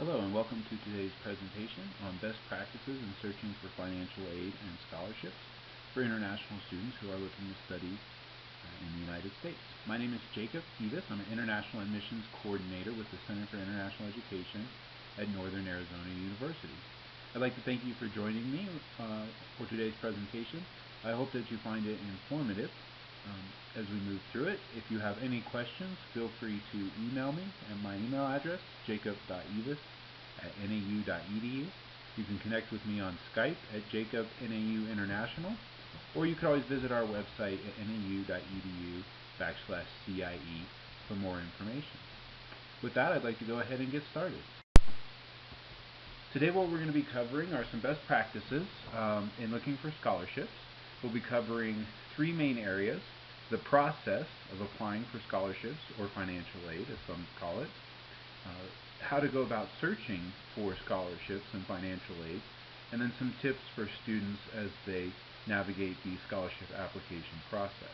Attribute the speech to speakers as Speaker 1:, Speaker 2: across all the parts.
Speaker 1: Hello and welcome to today's presentation on best practices in searching for financial aid and scholarships for international students who are looking to study in the United States. My name is Jacob Eavis. I'm an International Admissions Coordinator with the Center for International Education at Northern Arizona University. I'd like to thank you for joining me for today's presentation. I hope that you find it informative as we move through it. If you have any questions, feel free to email me at my email address, jacob.eavis@nau.edu. You can connect with me on Skype at JacobNAUInternational, or you can always visit our website at nau.edu/CIE for more information. With that, I'd like to go ahead and get started. Today what we're going to be covering are some best practices in looking for scholarships. We'll be covering three main areas: the process of applying for scholarships or financial aid, as some call it, how to go about searching for scholarships and financial aid, and then some tips for students as they navigate the scholarship application process.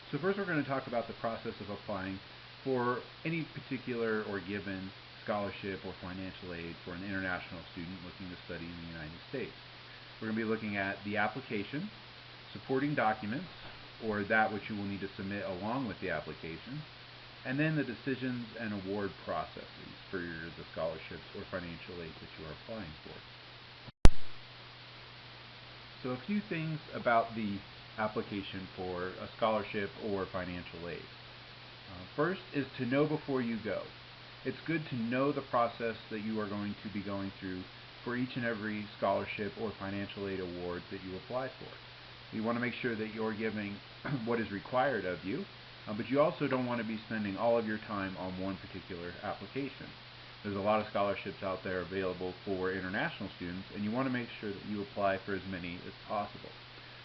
Speaker 1: So first we're going to talk about the process of applying for any particular or given scholarship or financial aid for an international student looking to study in the United States. We're going to be looking at the application, supporting documents, or that which you will need to submit along with the application, and then the decisions and award processes for the scholarships or financial aid that you are applying for. So a few things about the application for a scholarship or financial aid. First is to know before you go. It's good to know the process that you are going to be going through for each and every scholarship or financial aid award that you apply for. You want to make sure that you're giving what is required of you, but you also don't want to be spending all of your time on one particular application. There's a lot of scholarships out there available for international students, and you want to make sure that you apply for as many as possible.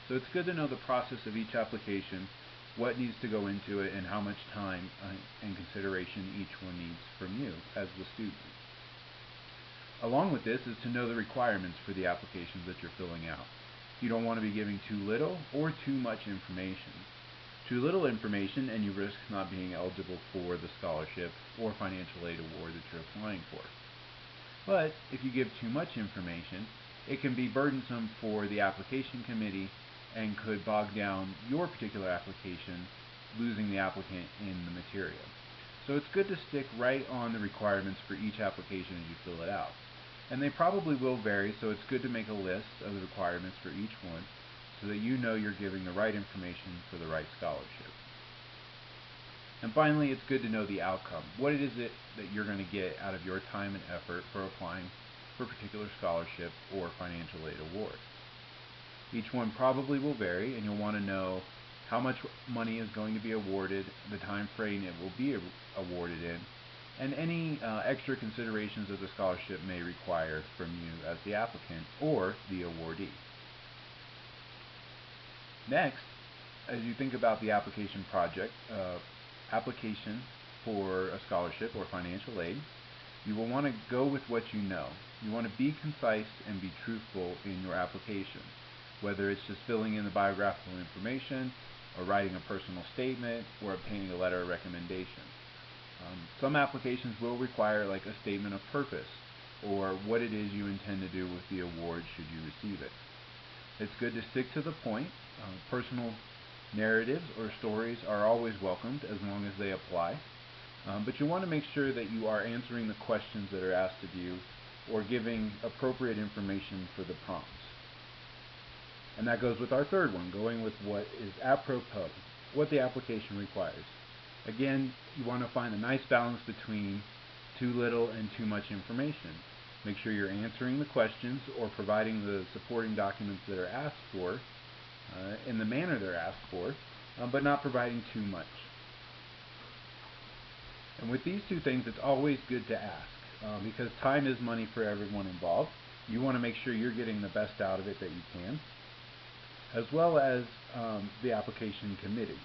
Speaker 1: So it's good to know the process of each application, what needs to go into it, and how much time and consideration each one needs from you as the student. Along with this is to know the requirements for the applications that you're filling out. You don't want to be giving too little or too much information. Too little information and you risk not being eligible for the scholarship or financial aid award that you're applying for. But if you give too much information, it can be burdensome for the application committee and could bog down your particular application, losing the applicant in the material. So it's good to stick right on the requirements for each application as you fill it out. And they probably will vary, so it's good to make a list of the requirements for each one so that you know you're giving the right information for the right scholarship. And finally, it's good to know the outcome. What it is that you're going to get out of your time and effort for applying for a particular scholarship or financial aid award. Each one probably will vary, and you'll want to know how much money is going to be awarded, the time frame it will be awarded in, and any extra considerations that the scholarship may require from you as the applicant or the awardee. Next, as you think about the application application for a scholarship or financial aid, you will want to go with what you know. You want to be concise and be truthful in your application, whether it's just filling in the biographical information or writing a personal statement or obtaining a letter of recommendation. Some applications will require like a statement of purpose or what it is you intend to do with the award should you receive it. It's good to stick to the point. Personal narratives or stories are always welcomed as long as they apply, but you want to make sure that you are answering the questions that are asked of you or giving appropriate information for the prompts. And that goes with our third one, going with what is apropos, what the application requires. Again, you want to find a nice balance between too little and too much information. Make sure you're answering the questions or providing the supporting documents that are asked for in the manner they're asked for, but not providing too much. And with these two things, it's always good to ask because time is money for everyone involved. You want to make sure you're getting the best out of it that you can, as well as the application committee.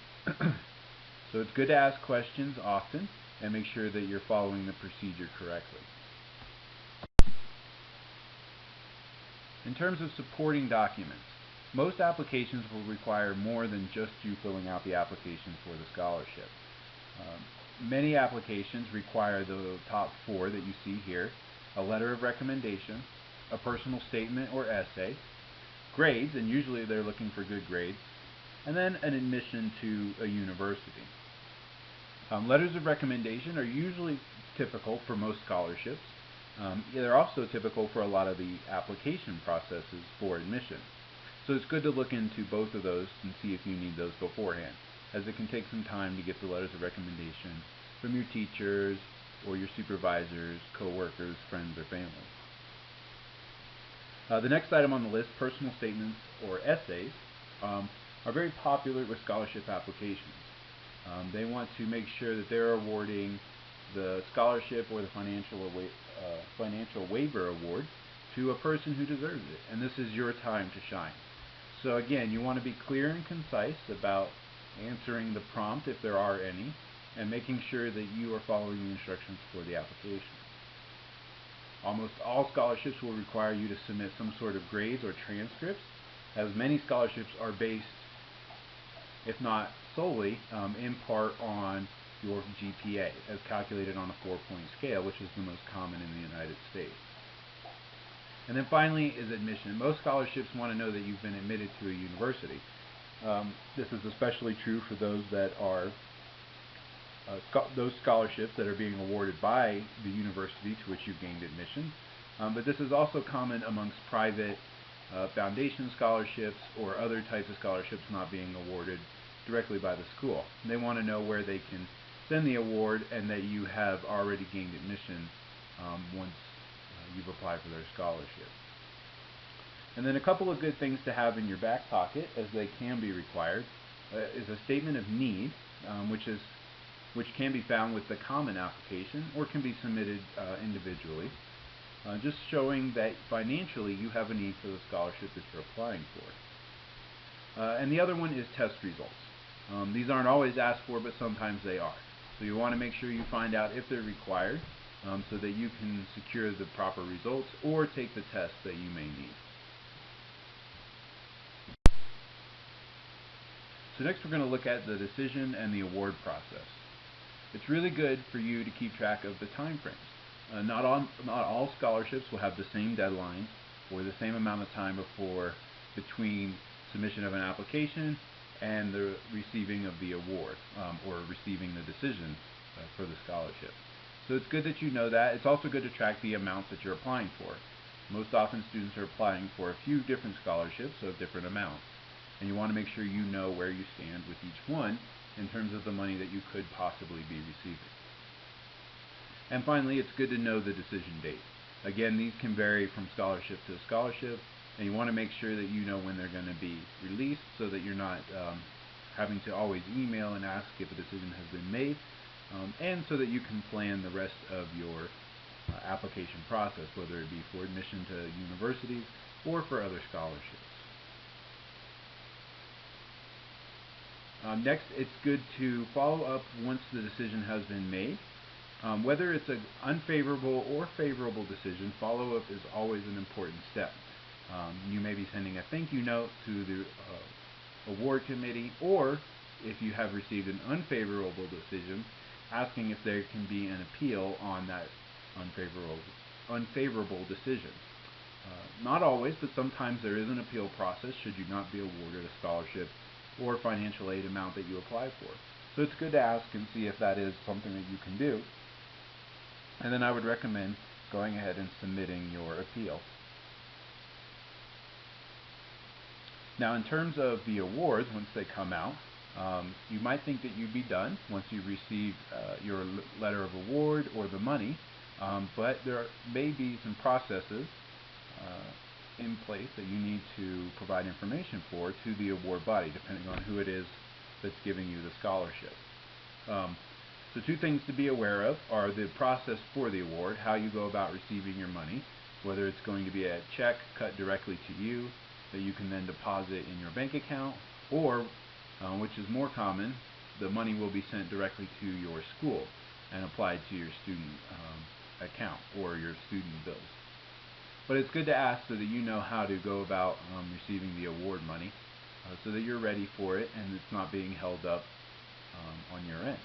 Speaker 1: So it's good to ask questions often and make sure that you're following the procedure correctly. In terms of supporting documents, most applications will require more than just you filling out the application for the scholarship. Many applications require the top four that you see here: a letter of recommendation, a personal statement or essay, grades, and usually they're looking for good grades, and then an admission to a university. Letters of recommendation are usually typical for most scholarships. They're also typical for a lot of the application processes for admission. So it's good to look into both of those and see if you need those beforehand, as it can take some time to get the letters of recommendation from your teachers or your supervisors, co-workers, friends, or family. The next item on the list, personal statements or essays, are very popular with scholarship applications. They want to make sure that they're awarding the scholarship or the financial waiver award to a person who deserves it, and this is your time to shine. So again, you want to be clear and concise about answering the prompt if there are any, and making sure that you are following the instructions for the application. Almost all scholarships will require you to submit some sort of grades or transcripts, as many scholarships are based, if not solely, in part on your GPA, as calculated on a 4-point scale, which is the most common in the United States. And then finally is admission. Most scholarships want to know that you've been admitted to a university. This is especially true for those that are those scholarships that are being awarded by the university to which you've gained admission. But this is also common amongst private foundation scholarships or other types of scholarships not being awarded directly by the school. They want to know where they can send the award and that you have already gained admission once you've applied for their scholarship. And then a couple of good things to have in your back pocket, as they can be required, is a statement of need, which can be found with the common application or can be submitted individually, just showing that financially you have a need for the scholarship that you're applying for. And the other one is test results. These aren't always asked for, but sometimes they are. So you want to make sure you find out if they're required so that you can secure the proper results or take the test that you may need. So next we're going to look at the decision and the award process. It's really good for you to keep track of the time frames. Not all scholarships will have the same deadlines or the same amount of time between submission of an application and the receiving of the award or receiving the decision for the scholarship. So it's good that you know that. It's also good to track the amount that you're applying for. Most often students are applying for a few different scholarships of different amounts, and you want to make sure you know where you stand with each one in terms of the money that you could possibly be receiving. And finally, it's good to know the decision date. Again, these can vary from scholarship to scholarship, and you want to make sure that you know when they're going to be released so that you're not having to always email and ask if a decision has been made, and so that you can plan the rest of your application process, whether it be for admission to universities or for other scholarships. Next, it's good to follow up once the decision has been made. Whether it's an unfavorable or favorable decision, follow-up is always an important step. You may be sending a thank you note to the award committee, or if you have received an unfavorable decision, asking if there can be an appeal on that unfavorable decision. Not always, but sometimes there is an appeal process should you not be awarded a scholarship or financial aid amount that you apply for. So it's good to ask and see if that is something that you can do. And then I would recommend going ahead and submitting your appeal. Now, in terms of the awards, once they come out, you might think that you'd be done once you receive your letter of award or the money, but there may be some processes in place that you need to provide information for to the award body, depending on who it is that's giving you the scholarship. So two things to be aware of are the process for the award, how you go about receiving your money, whether it's going to be a check cut directly to you that you can then deposit in your bank account, or, which is more common, the money will be sent directly to your school and applied to your student account or your student bills. But it's good to ask so that you know how to go about receiving the award money so that you're ready for it and it's not being held up on your end.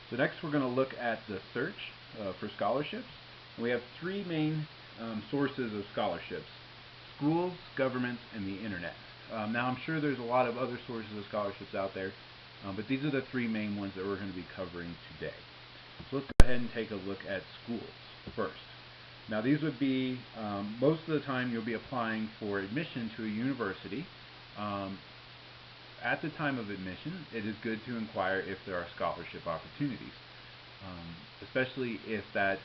Speaker 1: So next we're going to look at the search for scholarships. And we have three main sources of scholarships: schools, governments, and the internet. Now I'm sure there's a lot of other sources of scholarships out there, but these are the three main ones that we're going to be covering today. So let's go ahead and take a look at schools first. Now these would be, most of the time you'll be applying for admission to a university. At the time of admission, it is good to inquire if there are scholarship opportunities, especially if that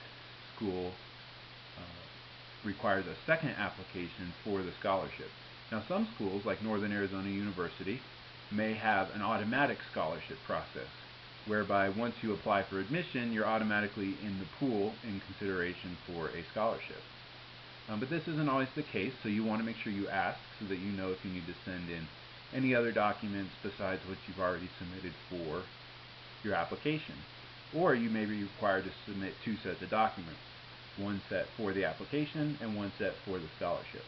Speaker 1: school requires a second application for the scholarship. Now some schools, like Northern Arizona University, may have an automatic scholarship process, whereby once you apply for admission, you're automatically in the pool in consideration for a scholarship. But this isn't always the case, so you want to make sure you ask so that you know if you need to send in any other documents besides what you've already submitted for your application. Or you may be required to submit two sets of documents, one set for the application and one set for the scholarship.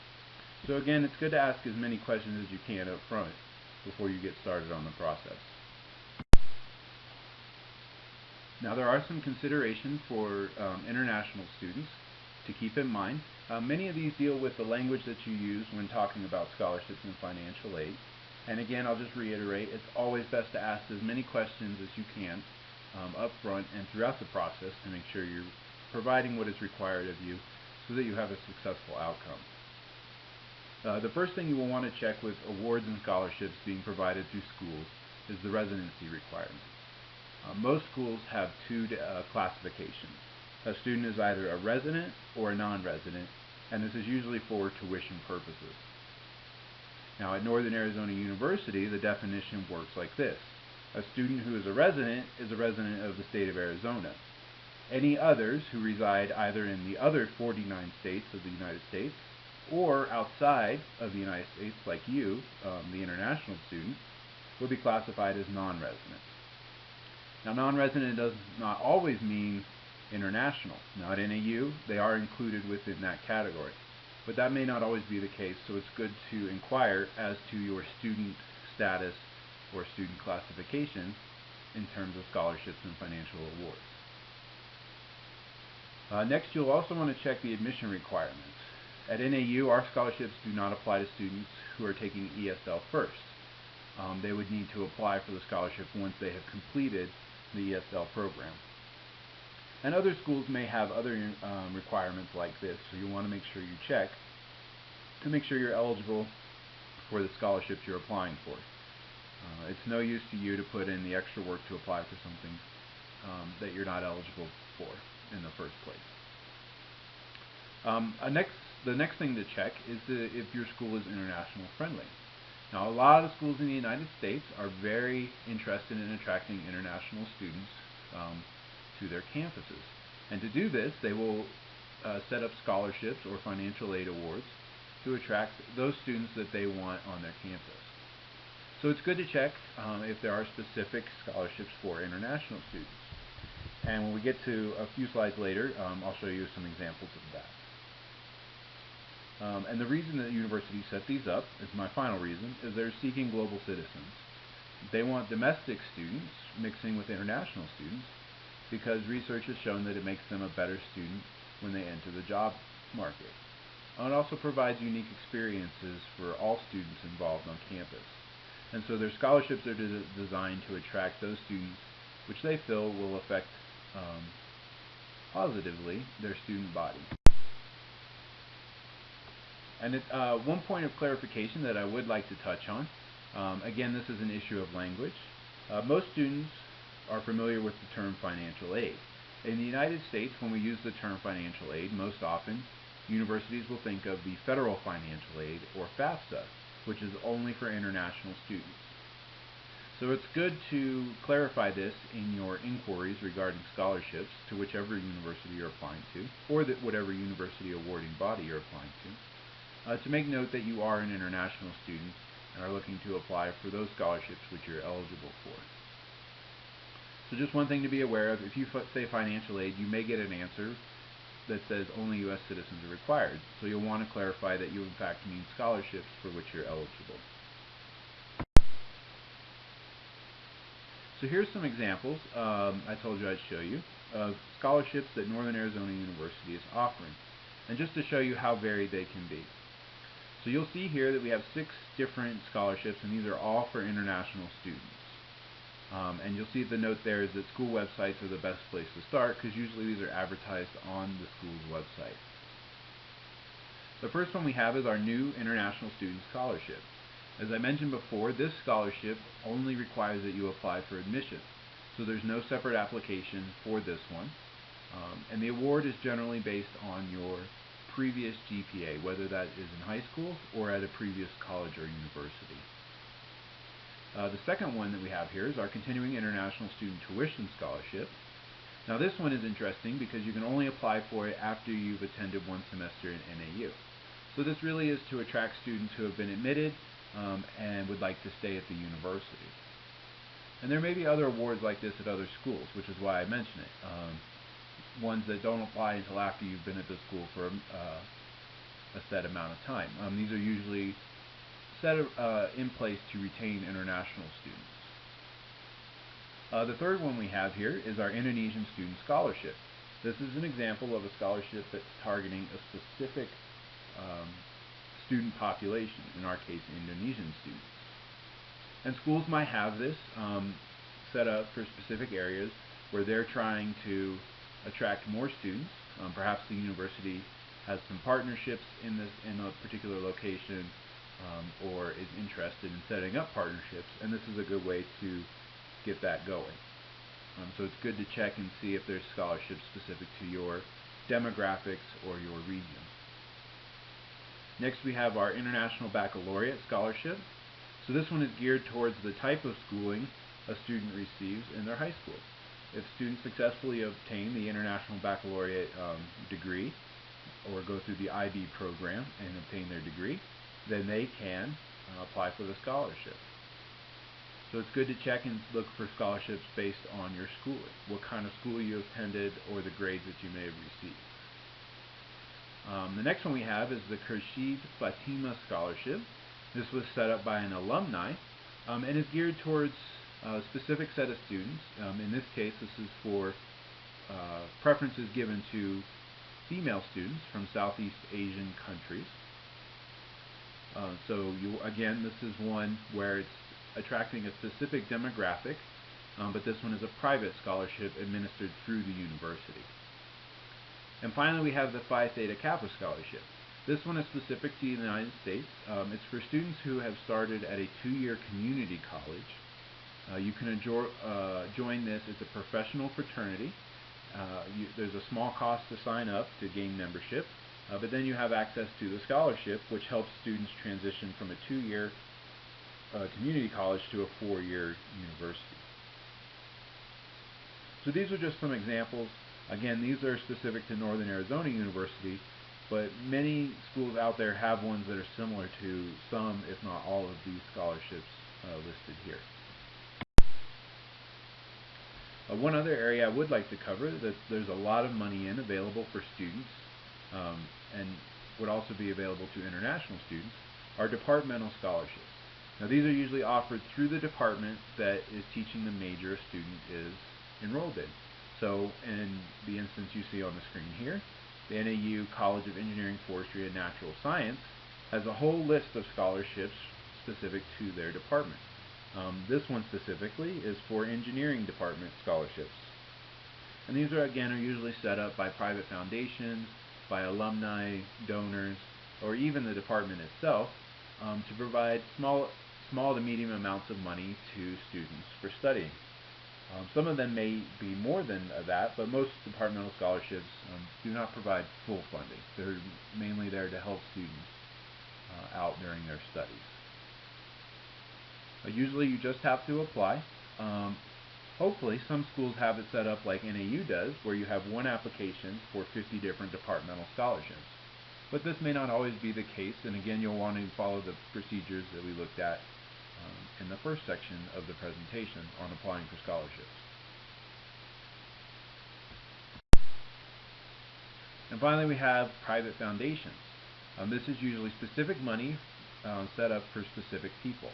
Speaker 1: So again, it's good to ask as many questions as you can up front before you get started on the process. Now there are some considerations for international students to keep in mind. Many of these deal with the language that you use when talking about scholarships and financial aid. And again, I'll just reiterate, it's always best to ask as many questions as you can up front and throughout the process to make sure you're providing what is required of you so that you have a successful outcome. The first thing you will want to check with awards and scholarships being provided through schools is the residency requirement. Most schools have two classifications. A student is either a resident or a non-resident, and this is usually for tuition purposes. Now at Northern Arizona University, the definition works like this. A student who is a resident of the state of Arizona. Any others who reside either in the other 49 states of the United States or outside of the United States, like you, the international student, will be classified as non-residents. Now non-resident does not always mean international. Now at NAU, they are included within that category. But that may not always be the case, so it's good to inquire as to your student status or student classification in terms of scholarships and financial awards. Next, you'll also want to check the admission requirements. At NAU, our scholarships do not apply to students who are taking ESL first. They would need to apply for the scholarship once they have completed the ESL program. And other schools may have other requirements like this, so you want to make sure you check to make sure you're eligible for the scholarships you're applying for. It's no use to you to put in the extra work to apply for something that you're not eligible for in the first place. The next thing to check is if your school is international friendly. Now, a lot of schools in the United States are very interested in attracting international students to their campuses. And to do this, they will set up scholarships or financial aid awards to attract those students that they want on their campus. So it's good to check if there are specific scholarships for international students. And when we get to a few slides later, I'll show you some examples of that. And the reason that universities set these up, is my final reason, is they're seeking global citizens. They want domestic students mixing with international students because research has shown that it makes them a better student when they enter the job market. It also provides unique experiences for all students involved on campus. And so their scholarships are designed to attract those students which they feel will affect positively their student body. And one point of clarification that I would like to touch on, again, this is an issue of language. Most students are familiar with the term financial aid. In the United States, when we use the term financial aid, most often universities will think of the federal financial aid, or FAFSA, which is only for international students. So it's good to clarify this in your inquiries regarding scholarships to whichever university you're applying to, or whatever university awarding body you're applying to make note that you are an international student and are looking to apply for those scholarships which you're eligible for. So just one thing to be aware of, if you say financial aid, you may get an answer that says only U.S. citizens are required. So you'll want to clarify that you in fact mean scholarships for which you're eligible. So So here's some examples I told you I'd show you of scholarships that Northern Arizona University is offering, and just to show you how varied they can be. So you'll see here that we have 6 different scholarships, and these are all for international students. And you'll see the note there is that school websites are the best place to start because usually these are advertised on the school's website. The first one we have is our new International Student Scholarship. As I mentioned before, this scholarship only requires that you apply for admission. So there's no separate application for this one. And the award is generally based on your previous GPA, whether that is in high school or at a previous college or university. The second one that we have here is our Continuing International Student Tuition Scholarship. Now this one is interesting because you can only apply for it after you've attended 1 semester in NAU. So this really is to attract students who have been admitted and would like to stay at the university. And there may be other awards like this at other schools, which is why I mention it. Ones that don't apply until after you've been at the school for a set amount of time. These are usually set in place to retain international students. The third one we have here is our Indonesian Student Scholarship. This is an example of a scholarship that's targeting a specific student population, in our case Indonesian students. And schools might have this set up for specific areas where they're trying to attract more students. Perhaps the university has some partnerships in a particular location, or is interested in setting up partnerships, and this is a good way to get that going. So it's good to check and see if there's scholarships specific to your demographics or your region. Next we have our International Baccalaureate Scholarship. So this one is geared towards the type of schooling a student receives in their high school. If students successfully obtain the International Baccalaureate degree, or go through the IB program and obtain their degree, then they can apply for the scholarship. So it's good to check and look for scholarships based on your schooling, what kind of school you attended or the grades that you may have received. The next one we have is the Khurshid Fatima Scholarship. This was set up by an alumni and is geared towards a specific set of students. In this case, this is for preferences given to female students from Southeast Asian countries. Again, this is one where it's attracting a specific demographic, but this one is a private scholarship administered through the university. And finally, we have the Phi Theta Kappa Scholarship. This one is specific to the United States. It's for students who have started at a 2-year community college. You can join this as a professional fraternity. There's a small cost to sign up to gain membership, but then you have access to the scholarship, which helps students transition from a 2-year community college to a 4-year university. So these are just some examples. Again, these are specific to Northern Arizona University, but many schools out there have ones that are similar to some, if not all, of these scholarships listed here. One other area I would like to cover that there's a lot of money available for students and would also be available to international students are departmental scholarships. Now these are usually offered through the department that is teaching the major a student is enrolled in. So in the instance you see on the screen here, the NAU College of Engineering, Forestry, and Natural Science has a whole list of scholarships specific to their department. This one specifically is for engineering department scholarships. And these are usually set up by private foundations, by alumni, donors, or even the department itself to provide small to medium amounts of money to students for studying. Some of them may be more than that, but most departmental scholarships do not provide full funding. They're mainly there to help students out during their studies. Usually you just have to apply. Hopefully some schools have it set up like NAU does, where you have one application for 50 different departmental scholarships. But this may not always be the case, and again you'll want to follow the procedures that we looked at in the first section of the presentation on applying for scholarships. And finally we have private foundations. This is usually specific money set up for specific people.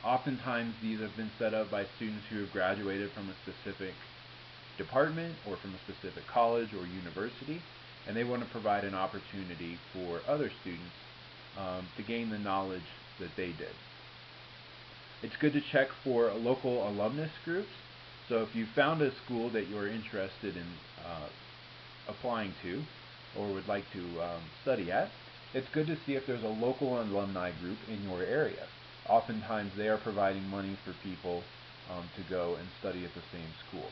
Speaker 1: Oftentimes these have been set up by students who have graduated from a specific department or from a specific college or university, and they want to provide an opportunity for other students to gain the knowledge that they did. It's good to check for local alumnus groups. So if you found a school that you're interested in applying to or would like to study at, it's good to see if there's a local alumni group in your area. Oftentimes they are providing money for people to go and study at the same school.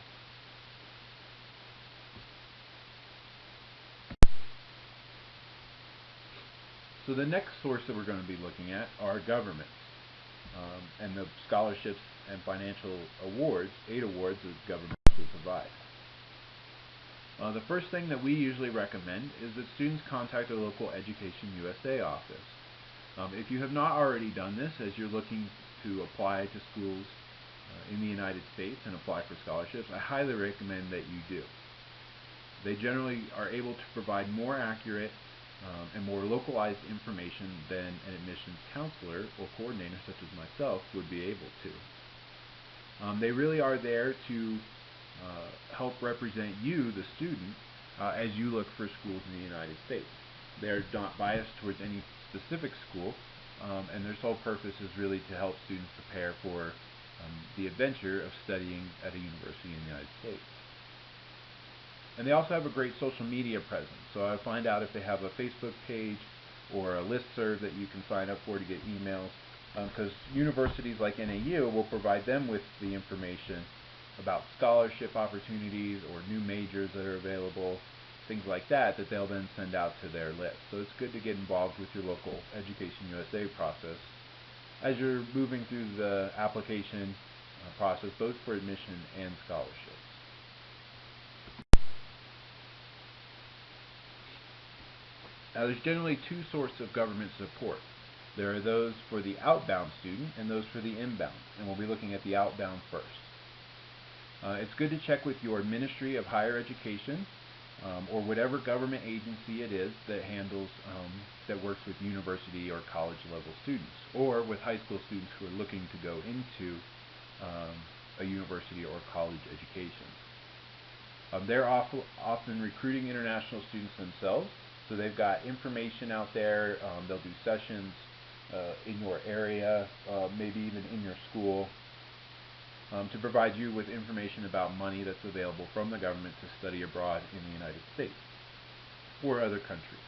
Speaker 1: So the next source that we're going to be looking at are governments and the scholarships and financial awards, aid awards that governments will provide. The first thing that we usually recommend is that students contact a local Education USA office. If you have not already done this as you're looking to apply to schools in the United States and apply for scholarships, I highly recommend that you do. They generally are able to provide more accurate and more localized information than an admissions counselor or coordinator such as myself would be able to. They really are there to help represent you, the student, as you look for schools in the United States. They're not biased towards any specific school, and their sole purpose is really to help students prepare for the adventure of studying at a university in the United States. And they also have a great social media presence, so I find out if they have a Facebook page or a listserv that you can sign up for to get emails, because universities like NAU will provide them with the information about scholarship opportunities or new majors that are available, things like that, that they'll then send out to their list. So it's good to get involved with your local Education USA process as you're moving through the application process, both for admission and scholarships. Now, there's generally two sources of government support. There are those for the outbound student and those for the inbound, and we'll be looking at the outbound first. It's good to check with your Ministry of Higher Education or whatever government agency it is that handles, that works with university or college level students, or with high school students who are looking to go into a university or college education. They're often recruiting international students themselves, so they've got information out there. They'll do sessions in your area, maybe even in your school, to provide you with information about money that's available from the government to study abroad in the United States or other countries.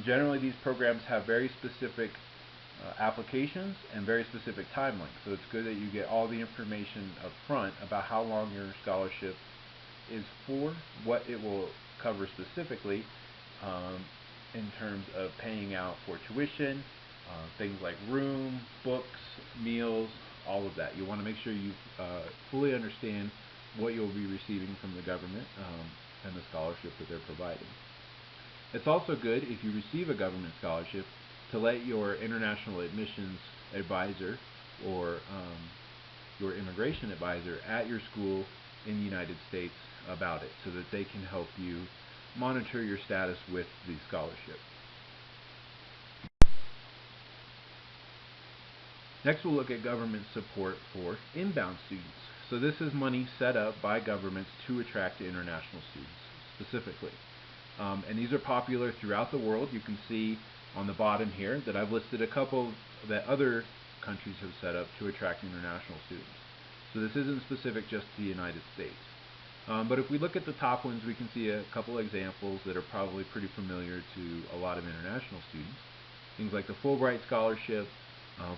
Speaker 1: Generally, these programs have very specific applications and very specific timelines, so it's good that you get all the information up front about how long your scholarship is for, what it will cover specifically in terms of paying out for tuition, things like room, books, meals, all of that. You want to make sure you fully understand what you'll be receiving from the government and the scholarship that they're providing. It's also good, if you receive a government scholarship, to let your international admissions advisor or your immigration advisor at your school in the United States about it, so that they can help you monitor your status with the scholarship. Next, we'll look at government support for inbound students. So this is money set up by governments to attract international students specifically. And these are popular throughout the world. You can see on the bottom here that I've listed a couple that other countries have set up to attract international students. So this isn't specific just to the United States. But if we look at the top ones, we can see a couple examples that are probably pretty familiar to a lot of international students. Things like the Fulbright Scholarship,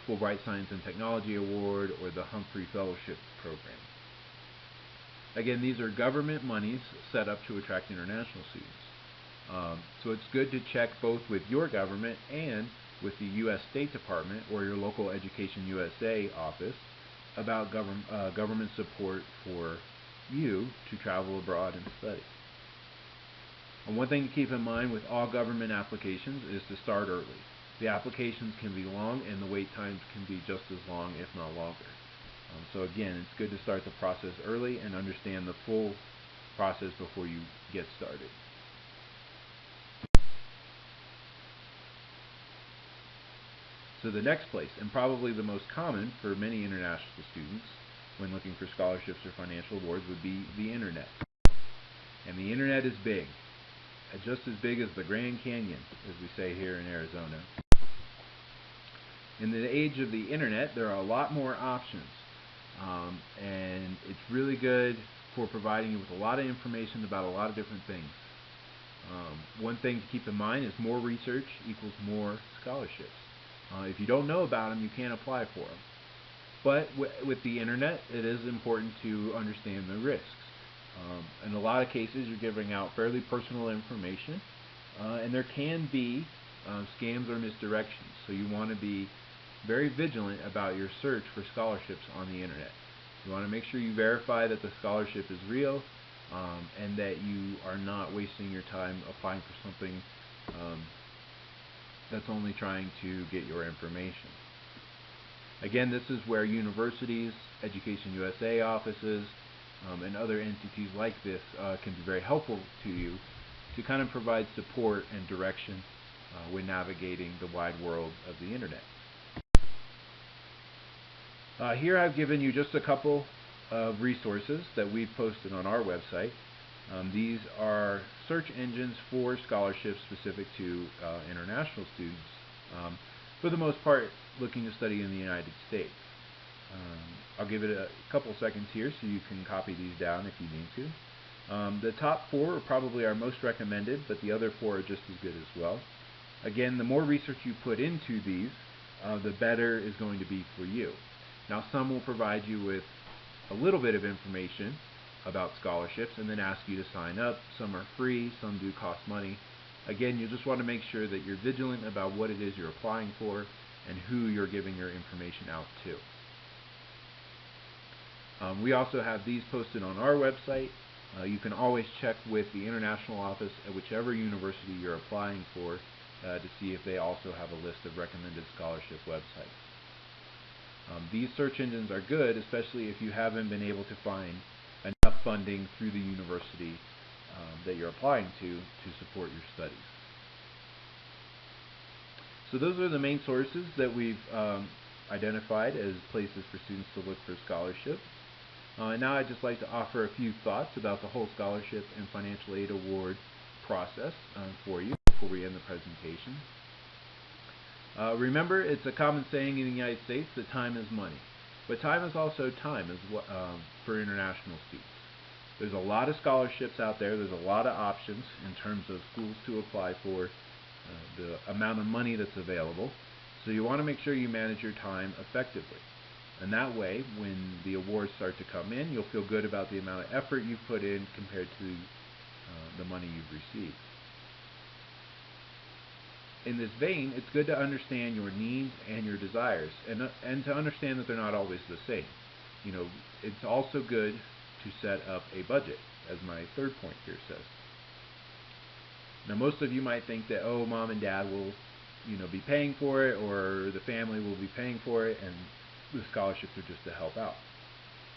Speaker 1: Fulbright Science and Technology Award, or the Humphrey Fellowship Program. Again, these are government monies set up to attract international students. So it's good to check both with your government and with the U.S. State Department or your local Education USA office about government support for you to travel abroad and study. And one thing to keep in mind with all government applications is to start early. The applications can be long and the wait times can be just as long, if not longer. So again, it's good to start the process early and understand the full process before you get started. So So the next place, and probably the most common for many international students when looking for scholarships or financial awards, would be the Internet. And the Internet is big, just as big as the Grand Canyon, as we say here in Arizona. In the age of the Internet, there are a lot more options, and it's really good for providing you with a lot of information about a lot of different things. One thing to keep in mind is more research equals more scholarships. If you don't know about them, you can't apply for them. But with the Internet, it is important to understand the risks. In a lot of cases, you're giving out fairly personal information, and there can be scams or misdirections. So you want to be very vigilant about your search for scholarships on the Internet. You want to make sure you verify that the scholarship is real, and that you are not wasting your time applying for something that's only trying to get your information. Again, this is where universities, Education USA offices, and other entities like this can be very helpful to you to kind of provide support and direction when navigating the wide world of the Internet. Here I've given you just a couple of resources that we've posted on our website. These are search engines for scholarships specific to international students, for the most part looking to study in the United States. I'll give it a couple seconds here so you can copy these down if you need to. The top 4 are probably our most recommended, but the other 4 are just as good as well. Again, the more research you put into these, the better is going to be for you. Now, some will provide you with a little bit of information about scholarships and then ask you to sign up. Some are free, some do cost money. Again, you just want to make sure that you're vigilant about what it is you're applying for and who you're giving your information out to. We also have these posted on our website. You can always check with the international office at whichever university you're applying for to see if they also have a list of recommended scholarship websites. These search engines are good, especially if you haven't been able to find enough funding through the university that you're applying to support your studies. So those are the main sources that we've identified as places for students to look for scholarship. Now I'd just like to offer a few thoughts about the whole scholarship and financial aid award process for you before we end the presentation. Remember, it's a common saying in the United States that time is money, but time is also time for international students. There's a lot of scholarships out there. There's a lot of options in terms of schools to apply for, the amount of money that's available. So you want to make sure you manage your time effectively. And that way, when the awards start to come in, you'll feel good about the amount of effort you've put in compared to the money you've received. In this vein, it's good to understand your needs and your desires, and to understand that they're not always the same. You know, it's also good to set up a budget, as my third point here says. Now, most of you might think that, oh, mom and dad will, be paying for it, or the family will be paying for it, and the scholarships are just to help out.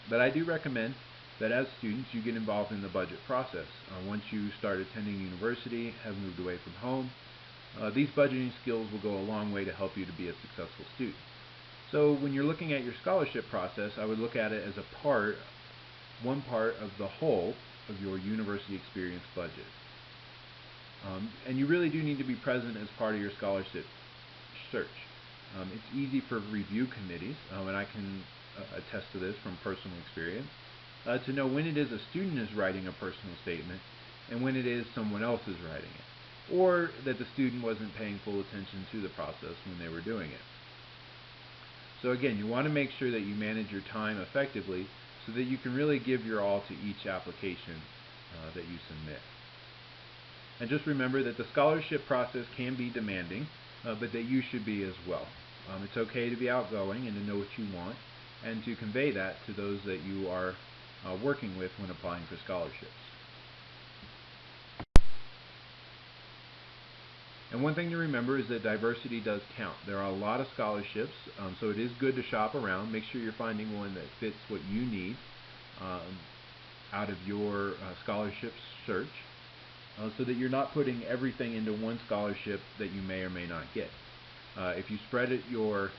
Speaker 1: But I do recommend that as students, you get involved in the budget process. Once you start attending university, have moved away from home, these budgeting skills will go a long way to help you to be a successful student. So when you're looking at your scholarship process, I would look at it as one part of the whole of your university experience budget. And you really do need to be present as part of your scholarship search. It's easy for review committees, and I can attest to this from personal experience, to know when it is a student is writing a personal statement and when it is someone else is writing it, or that the student wasn't paying full attention to the process when they were doing it. So again, you want to make sure that you manage your time effectively so that you can really give your all to each application that you submit. And just remember that the scholarship process can be demanding, but that you should be as well. It's okay to be outgoing and to know what you want, and to convey that to those that you are working with when applying for scholarships. And one thing to remember is that diversity does count. There are a lot of scholarships, so it is good to shop around. Make sure you're finding one that fits what you need out of your scholarship search, so that you're not putting everything into one scholarship that you may or may not get. If you spread the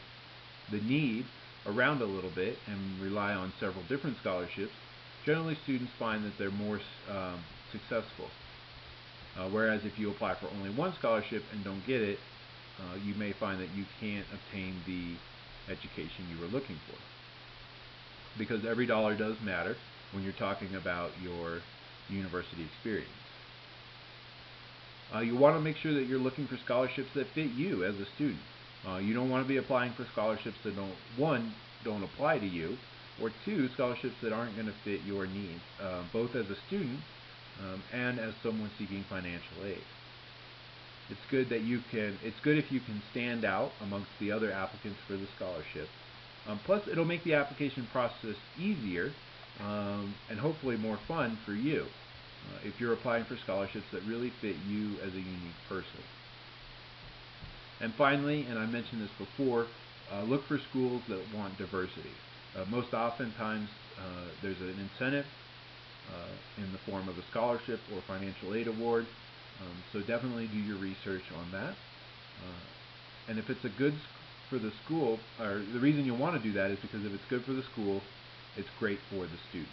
Speaker 1: need around a little bit and rely on several different scholarships, generally students find that they're more successful. Whereas if you apply for only one scholarship and don't get it, you may find that you can't obtain the education you were looking for. Because every dollar does matter when you're talking about your university experience. You want to make sure that you're looking for scholarships that fit you as a student. You don't want to be applying for scholarships that don't apply to you, or two, scholarships that aren't going to fit your needs, both as a student and as someone seeking financial aid. It's good if you can stand out amongst the other applicants for the scholarship. Plus, it'll make the application process easier and hopefully more fun for you if you're applying for scholarships that really fit you as a unique person. And finally, and I mentioned this before, look for schools that want diversity. Most oftentimes, there's an incentive in the form of a scholarship or financial aid award. So definitely do your research on that. And if it's a good for the school, or the reason you want to do that is because if it's good for the school, it's great for the student.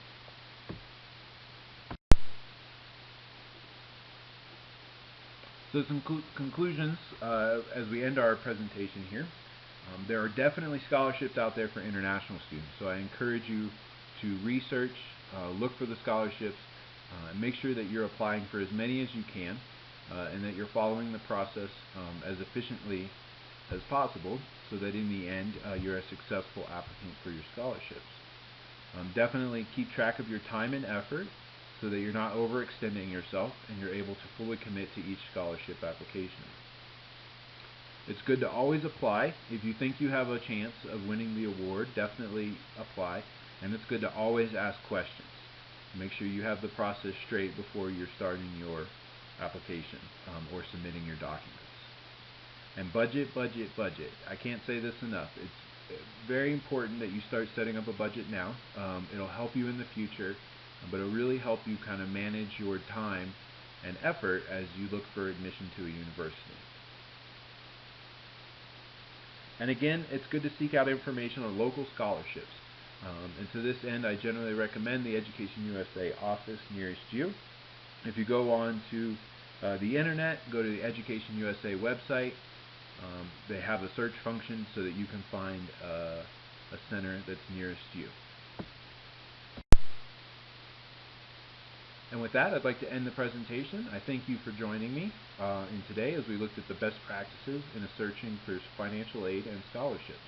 Speaker 1: So some conclusions as we end our presentation here. There are definitely scholarships out there for international students, so I encourage you to research, look for the scholarships, and make sure that you're applying for as many as you can, and that you're following the process as efficiently as possible so that in the end you're a successful applicant for your scholarships. Definitely keep track of your time and effort so that you're not overextending yourself and you're able to fully commit to each scholarship application. It's good to always apply. If you think you have a chance of winning the award, definitely apply. And it's good to always ask questions. Make sure you have the process straight before you're starting your application or submitting your documents. And budget, budget, budget. I can't say this enough. It's very important that you start setting up a budget now. It'll help you in the future, but it'll really help you kind of manage your time and effort as you look for admission to a university. And again, it's good to seek out information on local scholarships. And to this end, I generally recommend the Education USA office nearest you. If you go on to the internet, go to the Education USA website. They have a search function so that you can find a center that's nearest you. And with that, I'd like to end the presentation. I thank you for joining me in today as we looked at the best practices in searching for financial aid and scholarships.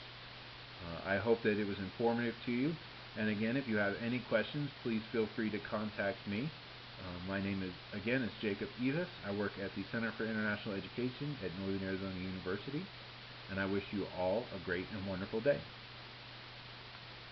Speaker 1: I hope that it was informative to you. And again, if you have any questions, please feel free to contact me. My name is Jacob Eavis. I work at the Center for International Education at Northern Arizona University. And I wish you all a great and wonderful day.